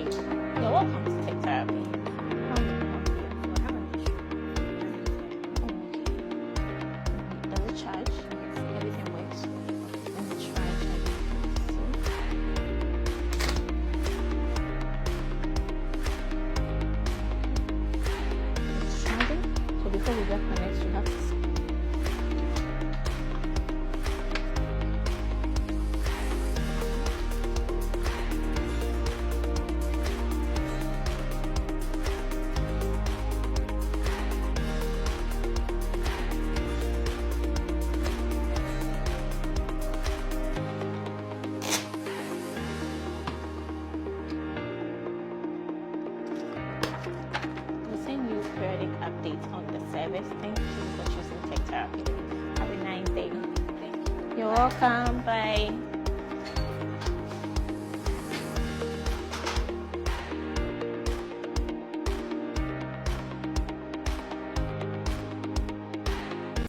You're welcome to take therapy. Does it charge? Everything works. Let me try it's charging. So before we get connected, you have to see. We'll send you periodic updates on the service. Thank you for choosing Tech Therapy. Have a nice day. You're welcome. Bye.